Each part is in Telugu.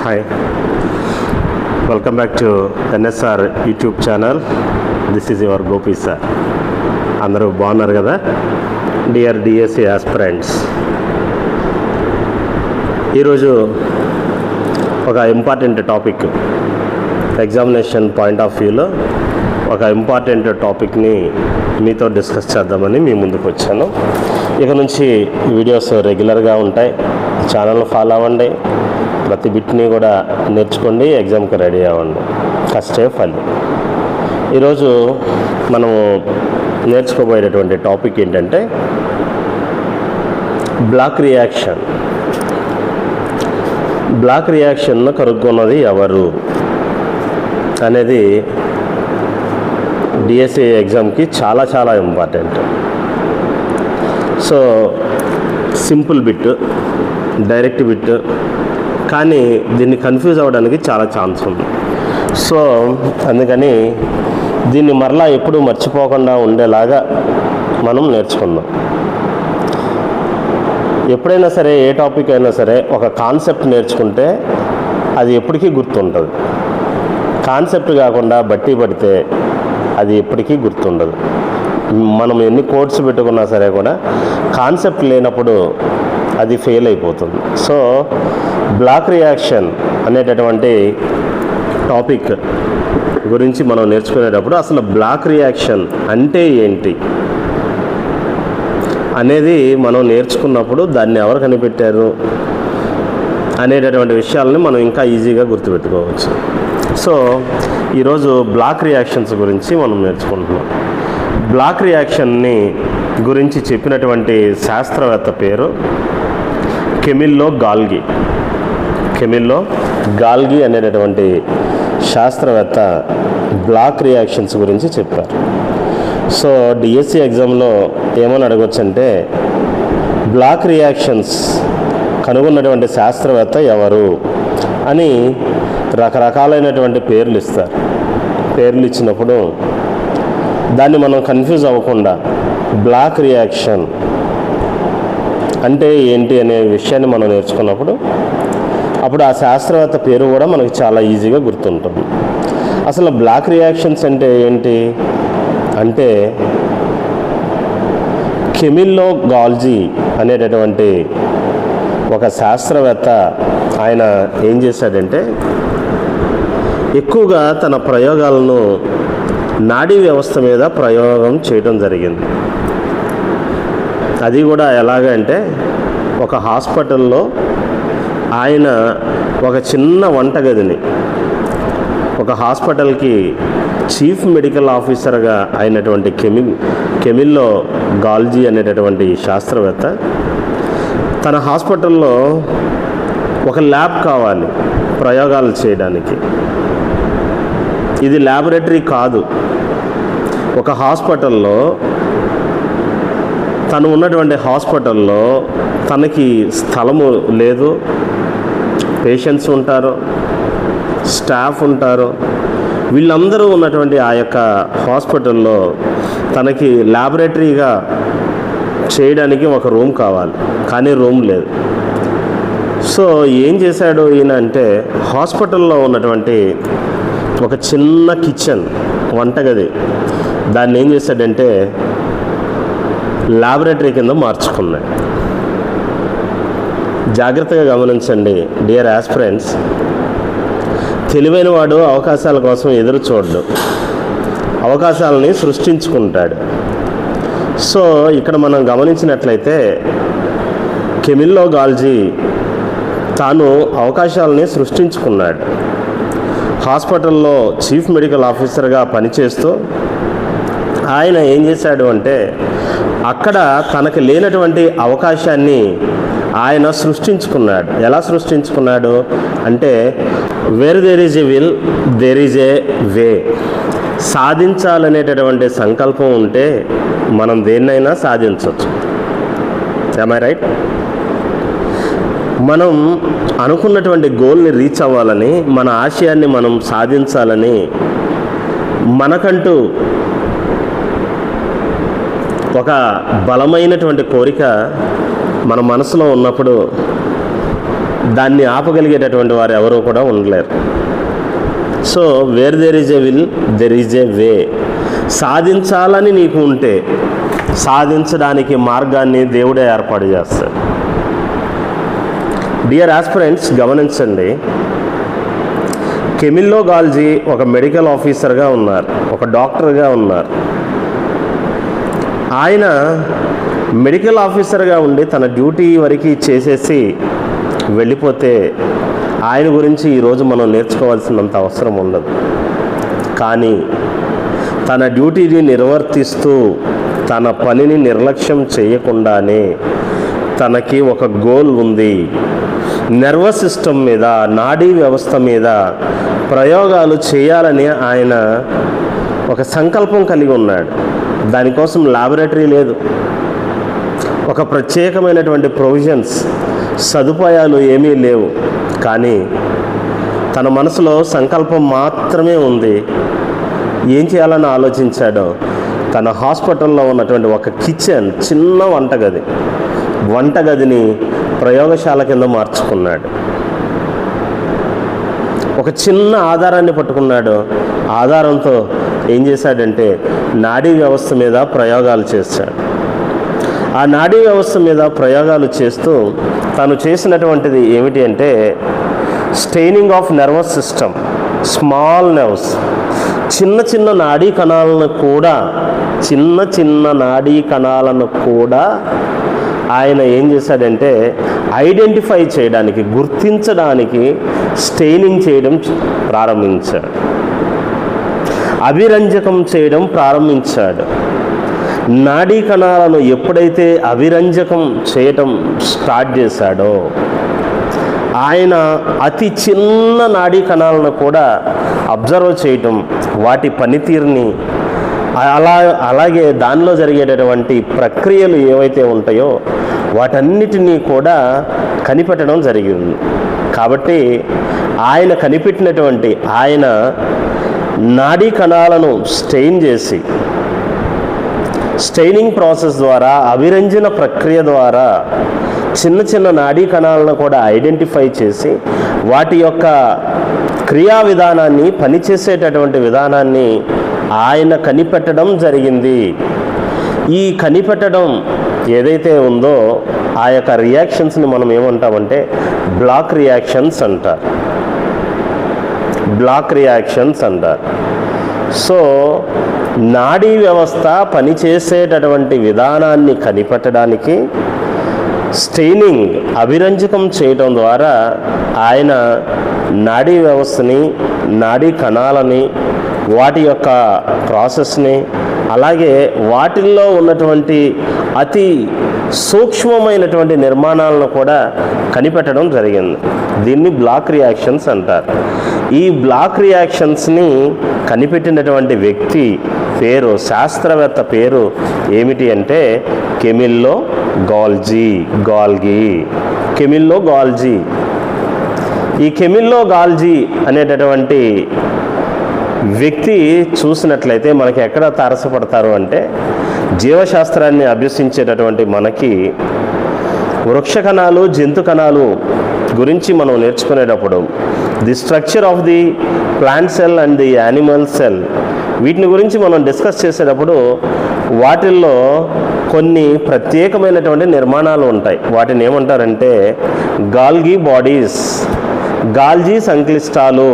Hi, welcome back to NSR YouTube channel. This is your Gopi sir. అందరూ బాగున్నారు కదా? డియర్ డిఎస్సి ఆస్పిరెంట్స్, ఈరోజు ఒక important topic, examination point of వ్యూలో ఒక ఇంపార్టెంట్ టాపిక్ని మీతో డిస్కస్ చేద్దామని మీ ముందుకు వచ్చాను. ఇక నుంచి వీడియోస్ రెగ్యులర్గా ఉంటాయి. ఛానల్ ఫాలో అవ్వండి, ప్రతి బిట్ని కూడా నేర్చుకోండి, ఎగ్జామ్కి రెడీ అవ్వండి. కష్టే ఫలి. ఈరోజు మనము నేర్చుకోబోయేటటువంటి టాపిక్ ఏంటంటే బ్లాక్ రియాక్షన్. బ్లాక్ రియాక్షన్ను కనుగొన్నది ఎవరు అనేది డిఎస్సి ఎగ్జామ్కి చాలా చాలా important. So simple bit, direct bit, కానీ దీన్ని కన్ఫ్యూజ్ అవ్వడానికి చాలా ఛాన్స్ ఉంది. సో అందుకని దీన్ని మరలా ఎప్పుడు మర్చిపోకుండా ఉండేలాగా మనం నేర్చుకుందాం. ఎప్పుడైనా సరే, ఏ టాపిక్ అయినా సరే, ఒక కాన్సెప్ట్ నేర్చుకుంటే అది ఎప్పటికీ గుర్తుంటుంది. కాన్సెప్ట్ కాకుండా బట్టి పడితే అది ఎప్పటికీ గుర్తుండదు. మనం ఎన్ని కోడ్స్ పెట్టుకున్నా సరే కూడా కాన్సెప్ట్ లేనప్పుడు అది ఫెయిల్ అయిపోతుంది. సో బ్లాక్ రియాక్షన్ అనేటటువంటి టాపిక్ గురించి మనం నేర్చుకునేటప్పుడు అసలు బ్లాక్ రియాక్షన్ అంటే ఏంటి అనేది మనం నేర్చుకున్నప్పుడు దాన్ని ఎవరు కనిపెట్టారు అనేటటువంటి విషయాలని మనం ఇంకా ఈజీగా గుర్తుపెట్టుకోవచ్చు. సో ఈరోజు బ్లాక్ రియాక్షన్స్ గురించి మనం నేర్చుకుంటున్నాం. బ్లాక్ రియాక్షన్ని గురించి చెప్పినటువంటి శాస్త్రవేత్త పేరు కెమిల్లో గాల్గి. కెమిల్లో గాల్గి అనేటటువంటి శాస్త్రవేత్త బ్లాక్ రియాక్షన్స్ గురించి చెప్పారు. సో డిఎస్సి ఎగ్జామ్లో ఏమని అడగొచ్చు అంటే, బ్లాక్ రియాక్షన్స్ కనుగొన్నటువంటి శాస్త్రవేత్త ఎవరు అని రకరకాలైనటువంటి పేర్లు ఇస్తారు. పేర్లు ఇచ్చినప్పుడు దాన్ని మనం కన్ఫ్యూజ్ అవ్వకుండా బ్లాక్ రియాక్షన్ అంటే ఏంటి అనే విషయాన్ని మనం నేర్చుకున్నప్పుడు అప్పుడు ఆ శాస్త్రవేత్త పేరు కూడా మనకి చాలా ఈజీగా గుర్తుంటుంది. అసలు బ్లాక్ రియాక్షన్స్ అంటే ఏంటి అంటే, కెమిల్లో గాల్జీ అనేటటువంటి ఒక శాస్త్రవేత్త ఆయన ఏం చేశాడంటే, ఎక్కువగా తన ప్రయోగాలను నాడీ వ్యవస్థ మీద ప్రయోగం చేయడం జరిగింది. అది కూడా ఎలాగంటే, ఒక హాస్పిటల్లో ఆయన ఒక చిన్న వంటగదిని, ఒక హాస్పిటల్కి చీఫ్ మెడికల్ ఆఫీసర్గా అయినటువంటి కెమిల్లో గాల్జీ అనేటటువంటి శాస్త్రవేత్త తన హాస్పిటల్లో ఒక ల్యాబ్ కావాలి ప్రయోగాలు చేయడానికి. ఇది ల్యాబొరేటరీ కాదు. ఒక హాస్పిటల్లో, తను ఉన్నటువంటి హాస్పిటల్లో తనకి స్థలము లేదు, పేషెంట్స్ ఉంటారు, స్టాఫ్ ఉంటారు, వీళ్ళందరూ ఉన్నటువంటి ఆ యొక్క హాస్పిటల్లో తనకి ల్యాబొరేటరీగా చేయడానికి ఒక రూమ్ కావాలి, కానీ రూమ్ లేదు. సో ఏం చేశాడు ఈయన అంటే, హాస్పిటల్లో ఉన్నటువంటి ఒక చిన్న కిచెన్, వంటగది, దాన్ని ఏం చేశాడంటే ల్యాబొరేటరీ కింద మార్చుకున్నాడు. జాగ్రత్తగా గమనించండి డియర్ ఆస్పిరెంట్స్, తెలివైన వాడు అవకాశాల కోసం ఎదురు చూడడు, అవకాశాలని సృష్టించుకుంటాడు. సో ఇక్కడ మనం గమనించినట్లయితే కెమిల్లో గాల్జీ తాను అవకాశాలని సృష్టించుకున్నాడు. హాస్పిటల్లో చీఫ్ మెడికల్ ఆఫీసర్గా పనిచేస్తూ ఆయన ఏం చేశాడు అంటే, అక్కడ తనకు లేనటువంటి అవకాశాన్ని ఆయన సృష్టించుకున్నాడు. ఎలా సృష్టించుకున్నాడు అంటే, where there is a will there is a way. సాధించాలనేటటువంటి సంకల్పం ఉంటే మనం దేన్నైనా సాధించవచ్చు. am I right? మనం అనుకున్నటువంటి గోల్ని రీచ్ అవ్వాలని, మన ఆశయాన్ని మనం సాధించాలని మనకంటూ ఒక బలమైనటువంటి కోరిక మన మనసులో ఉన్నప్పుడు దాన్ని ఆపగలిగేటటువంటి వారు ఎవరూ కూడా ఉండలేరు. So where there is a will there is a way. సాధించాలని నీకు ఉంటే సాధించడానికి మార్గాన్ని దేవుడే ఏర్పాటు చేస్తాడు. డియర్ ఆస్పిరెంట్స్, గమనించండి, కెమిల్లో గాల్జీ ఒక మెడికల్ ఆఫీసర్గా ఉన్నారు, ఒక డాక్టర్గా ఉన్నారు. ఆయన మెడికల్ ఆఫీసర్గా ఉండి తన డ్యూటీ వరకు చేసేసి వెళ్ళిపోతే ఆయన గురించి ఈరోజు మనం నేర్చుకోవాల్సినంత అవసరం ఉండదు. కానీ తన డ్యూటీని నిర్వర్తిస్తూ తన పనిని నిర్లక్ష్యం చేయకుండానే తనకి ఒక గోల్ ఉంది. నర్వస్ సిస్టమ్ మీద, నాడీ వ్యవస్థ మీద ప్రయోగాలు చేయాలని ఆయన ఒక సంకల్పం కలిగి ఉన్నాడు. దానికోసం ల్యాబొరేటరీ లేదు, ఒక ప్రత్యేకమైనటువంటి ప్రొవిజన్స్, సదుపాయాలు ఏమీ లేవు. కానీ తన మనసులో సంకల్పం మాత్రమే ఉంది. ఏం చేయాలని ఆలోచించాడో, తన హాస్పిటల్లో ఉన్నటువంటి ఒక కిచెన్, చిన్న వంటగదిని ప్రయోగశాల కింద మార్చుకున్నాడు. ఒక చిన్న ఆధారాన్ని పట్టుకున్నాడు. ఆధారంతో ఏం చేశాడంటే నాడీ వ్యవస్థ మీద ప్రయోగాలు చేశాడు. ఆ నాడీ వ్యవస్థ మీద ప్రయోగాలు చేస్తూ తను చేసినటువంటిది ఏమిటి అంటే staining of nervous system, small nerves, చిన్న నాడీ కణాలను కూడా ఆయన ఏం చేశాడంటే ఐడెంటిఫై చేయడానికి, గుర్తించడానికి స్టెయినింగ్ చేయడం ప్రారంభించాడు, అభిరంజకం చేయడం ప్రారంభించాడు. నాడీ కణాలను ఎప్పుడైతే అభిరంజకం చేయటం స్టార్ట్ చేశాడో ఆయన అతి చిన్న నాడీ కణాలను కూడా అబ్జర్వ్ చేయటం, వాటి పనితీరుని, అలాగే దానిలో జరిగేటటువంటి ప్రక్రియలు ఏవైతే ఉంటాయో వాటన్నిటినీ కూడా కనిపెట్టడం జరిగింది. కాబట్టి ఆయన కనిపెట్టినటువంటి ఆయన నాడీ కణాలను స్టెయిన్ చేసి, స్టెయినింగ్ ప్రాసెస్ ద్వారా, అభిరంజన ప్రక్రియ ద్వారా చిన్న నాడీ కణాలను కూడా ఐడెంటిఫై చేసి వాటి యొక్క క్రియా విధానాన్ని, పనిచేసేటటువంటి విధానాన్ని ఆయన కనిపెట్టడం జరిగింది. ఈ కనిపెట్టడం ఏదైతే ఉందో ఆ యొక్క రియాక్షన్స్ని మనం ఏమంటామంటే బ్లాక్ రియాక్షన్స్ అంటారు. సో నాడీ వ్యవస్థ పనిచేసేటటువంటి విధానాన్ని కనిపెట్టడానికి స్టెయినింగ్, అభిరంజకం చేయటం ద్వారా ఆయన నాడీ వ్యవస్థని, నాడీ కణాలని, వాటి యొక్క ప్రాసెస్ని, అలాగే వాటిల్లో ఉన్నటువంటి అతి సూక్ష్మమైనటువంటి నిర్మాణాలను కూడా కనిపెట్టడం జరిగింది. దీన్ని బ్లాక్ రియాక్షన్స్ అంటారు. ఈ బ్లాక్ రియాక్షన్స్ని కనిపెట్టినటువంటి వ్యక్తి పేరు, శాస్త్రవేత్త పేరు ఏమిటి అంటే కెమిల్లో గాల్జీ. ఈ కెమిల్లో గాల్జీ అనేటటువంటి వ్యక్తి చూసినట్లయితే మనకి ఎక్కడ తారసపడతారు అంటే జీవశాస్త్రాన్ని అభ్యసించేటటువంటి మనకి వృక్ష కణాలు, జంతు కణాలు గురించి మనం నేర్చుకునేటప్పుడు the structure of the plant cell and the animal cell, వీటిని గురించి మనం డిస్కస్ చేసేటప్పుడు వాటిల్లో కొన్ని ప్రత్యేకమైనటువంటి నిర్మాణాలు ఉంటాయి. వాటిని ఏమంటారంటే గాల్గీ బాడీస్, గాల్జీ సంక్లిష్టాలు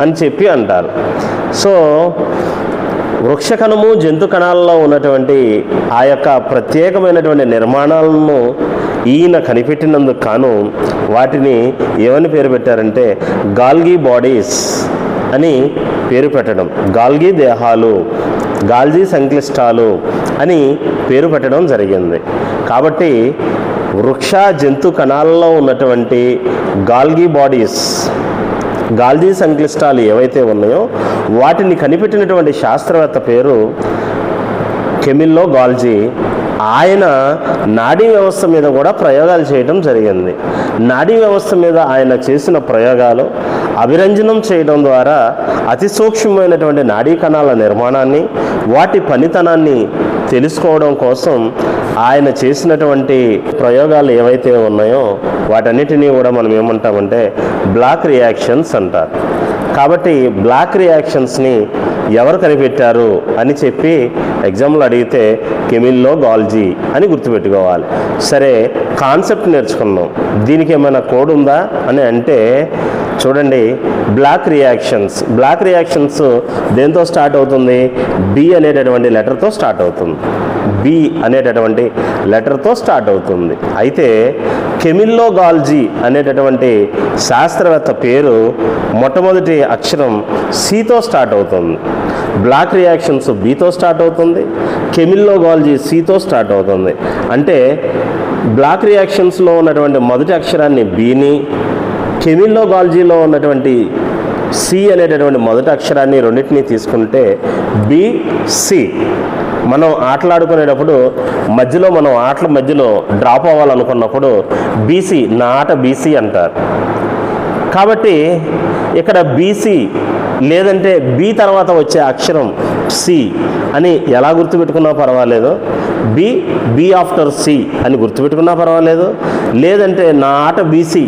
అని చెప్పి అంటారు. సో వృక్ష కణము, జంతు కణాలలో ఉన్నటువంటి ఆ యొక్క ప్రత్యేకమైనటువంటి నిర్మాణాలను ఈయన కనిపెట్టినందుకు కాను వాటిని ఏమని పేరు పెట్టారంటే గాల్గీ బాడీస్ అని పేరు పెట్టడం, గాల్గీ దేహాలు, గాల్జీ సంక్లిష్టాలు అని పేరు పెట్టడం జరిగింది. కాబట్టి వృక్ష, జంతు కణాలలో ఉన్నటువంటి గాల్గీ బాడీస్, గాల్జీ సంక్లిష్టాలు ఏవైతే ఉన్నాయో వాటిని కనిపెట్టినటువంటి శాస్త్రవేత్త పేరు కెమిల్లో గాల్జీ. ఆయన నాడీ వ్యవస్థ మీద కూడా ప్రయోగాలు చేయడం జరిగింది. నాడీ వ్యవస్థ మీద ఆయన చేసిన ప్రయోగాలు అభిరంజనం చేయడం ద్వారా అతి సూక్ష్మమైనటువంటి నాడీ కణాల నిర్మాణాన్ని, వాటి పనితనాన్ని తెలుసుకోవడం కోసం ఆయన చేసినటువంటి ప్రయోగాలు ఏవైతే ఉన్నాయో వాటన్నిటినీ కూడా మనం ఏమంటామంటే బ్లాక్ రియాక్షన్స్ అంటారు. కాబట్టి బ్లాక్ రియాక్షన్స్ని ఎవరు కనిపెట్టారు అని చెప్పి ఎగ్జామ్లో అడిగితే కెమిల్లో గాల్జీ అని గుర్తుపెట్టుకోవాలి. సరే, కాన్సెప్ట్ నేర్చుకున్నాం, దీనికి ఏమైనా కోడ్ ఉందా అని అంటే చూడండి, బ్లాక్ రియాక్షన్స్ దేంతో స్టార్ట్ అవుతుంది? బి అనేటటువంటి లెటర్తో స్టార్ట్ అవుతుంది. బి అనేటటువంటి లెటర్తో స్టార్ట్ అవుతుంది. అయితే కెమిల్లో గాల్జీ అనేటటువంటి శాస్త్రవేత్త పేరు మొట్టమొదటి అక్షరం సితో స్టార్ట్ అవుతుంది. బ్లాక్ రియాక్షన్స్ బితో స్టార్ట్ అవుతుంది, కెమిల్లో గాల్జీ సితో స్టార్ట్ అవుతుంది. అంటే బ్లాక్ రియాక్షన్స్లో ఉన్నటువంటి మొదటి అక్షరాన్ని బిని, కెమిల్లో గాల్జీలో ఉన్నటువంటి సి అనేటటువంటి మొదటి అక్షరాన్ని రెండింటినీ తీసుకుంటే బిసి. మనం ఆటలాడుకునేటప్పుడు మనం ఆటల మధ్యలో డ్రాప్ అవ్వాలనుకున్నప్పుడు బీసీ, నా ఆట బీసీ అంటారు. కాబట్టి ఇక్కడ బీసీ లేదంటే బి తర్వాత వచ్చే అక్షరం సి అని ఎలా గుర్తుపెట్టుకున్నా పర్వాలేదు, బి ఆఫ్టర్ సి అని గుర్తుపెట్టుకున్నా పర్వాలేదు, లేదంటే నా ఆట బీసీ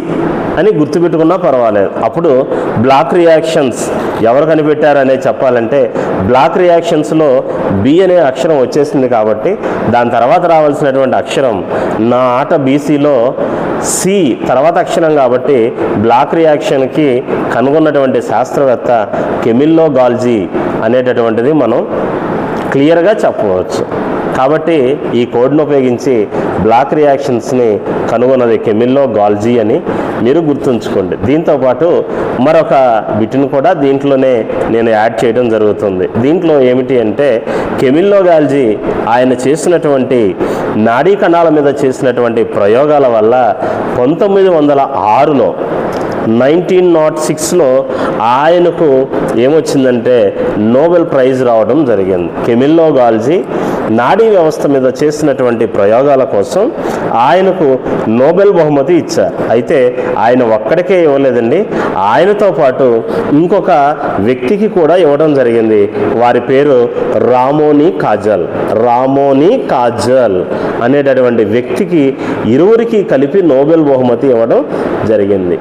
అని గుర్తుపెట్టుకున్నా పర్వాలేదు. అప్పుడు బ్లాక్ రియాక్షన్స్ ఎవరు కనిపెట్టారనే చెప్పాలంటే బ్లాక్ రియాక్షన్స్లో బి అనే అక్షరం వచ్చేసింది కాబట్టి దాని తర్వాత రావాల్సినటువంటి అక్షరం నా ఆట బీసీలో సి తర్వాత అక్షరం కాబట్టి బ్లాక్ రియాక్షన్కి కనుగొన్నటువంటి శాస్త్రవేత్త కెమిల్లో గాల్జీ అనేటటువంటిది మనం క్లియర్గా చెప్పవచ్చు. కాబట్టి ఈ కోడ్ను ఉపయోగించి బ్లాక్ రియాక్షన్స్ని కనుగొన్నది కెమిల్లో గాల్జీ అని మీరు గుర్తుంచుకోండి. దీంతోపాటు మరొక బిట్ను కూడా దీంట్లోనే నేను యాడ్ చేయడం జరుగుతుంది. దీంట్లో ఏమిటి అంటే కెమిల్లో గాల్జీ ఆయన చేసినటువంటి నాడీ కణాల మీద చేసినటువంటి ప్రయోగాల వల్ల 1906లో 1906లో ఆయనకు ఏమొచ్చిందంటే నోబెల్ ప్రైజ్ రావడం జరిగింది. కెమిల్లో గాల్జీ నాడీ వ్యవస్థ మీద చేసినటువంటి ప్రయోగాల కోసం ఆయనకు నోబెల్ బహుమతి ఇచ్చారు. అయితే ఆయన ఒక్కడికే ఇవ్వలేదండి, ఆయనతో పాటు ఇంకొక వ్యక్తికి కూడా ఇవ్వడం జరిగింది. వారి పేరు రామోనీ కాజల్ అనేటటువంటి వ్యక్తికి ఇరువురికి కలిపి నోబెల్ బహుమతి ఇవ్వడం జరిగింది.